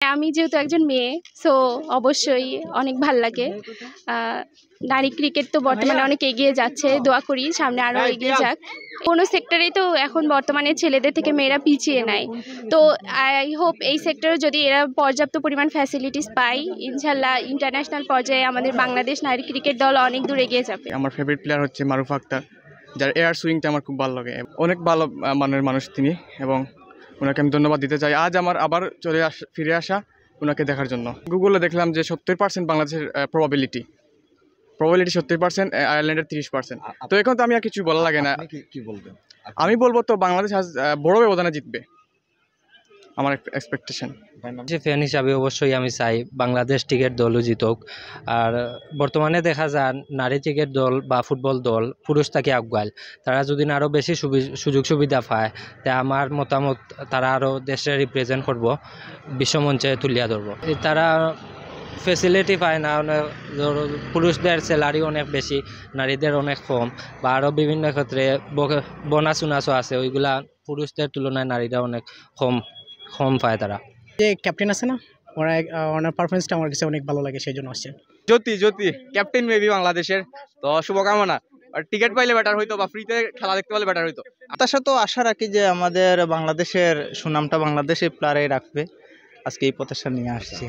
আমি যেহেতু একজন মেয়ে, সো অবশ্যই অনেক ভাল লাগে। নারী ক্রিকেট তো বর্তমানে অনেক এগিয়ে যাচ্ছে, দোয়া করি সামনে আরও এগিয়ে যাক। কোনো সেক্টরেই তো এখন বর্তমানে ছেলেদের থেকে মেয়েরা পিছিয়ে নাই, তো আই হোপ এই সেক্টরে যদি এরা পর্যাপ্ত পরিমাণ ফ্যাসিলিটিস পায়, ইনশাল্লাহ ইন্টারন্যাশনাল পর্যায়ে আমাদের বাংলাদেশ নারী ক্রিকেট দল অনেক দূর এগিয়ে যাবে। আমার ফেভারিট প্লেয়ার হচ্ছে মারুফা আক্তার, যার এয়ার সুইংটা আমার খুব ভালো লাগে। অনেক ভালো মানের মানুষ তিনি, এবং ওনাকে আমি ধন্যবাদ দিতে চাই আজ আমার আবার ফিরে আসা ওনাকে দেখার জন্য। গুগলে দেখলাম যে 70% বাংলাদেশের প্রবাবিলিটি 70%, আয়ারল্যান্ডের 30%। তো এখন তো আমি আর কিছু বলা লাগে না। কি বলবেন? আমি বলবো তো বাংলাদেশ আজ বড় ব্যবধানে জিতবে, আমার এক্সপেকটেশন। ফ্যান হিসাবে অবশ্যই আমি চাই বাংলাদেশ ক্রিকেট দলও জিতুক। আর বর্তমানে দেখা যায় নারী ক্রিকেট দল বা ফুটবল দল পুরুষ থেকে আগুয়াল, তারা যদি আরও বেশি সুযোগ সুবিধা পায়, তা আমার মতামত তারা আরও দেশে রিপ্রেজেন্ট করব, বিশ্বমঞ্চে তুলিয়া ধরব। তারা ফেসিলিটি পায় না, পুরুষদের স্যালারি অনেক বেশি, নারীদের অনেক কম, বা আরও বিভিন্ন ক্ষেত্রে বোনাস উনাসও আছে, ওইগুলা পুরুষদের তুলনায় নারীরা অনেক কম পায়। তারা যে ক্যাপ্টেন আছে না, ওনার পারফরমেন্সটা আমার কাছে অনেক ভালো লাগে, সেই জন্য আসছে। জ্যোতি ক্যাপ্টেন মেবি বাংলাদেশের, তো শুভকামনা। আর টিকিট পাইলে বেটার হইতো, বা ফ্রিতে খেলা দেখতে পারলে বেটার হইতো। তার সাথে আশা রাখি যে আমাদের বাংলাদেশের সুনামটা বাংলাদেশের প্লেয়ারে রাখবে, আজকে এই প্রত্যাশা নিয়ে আসছি।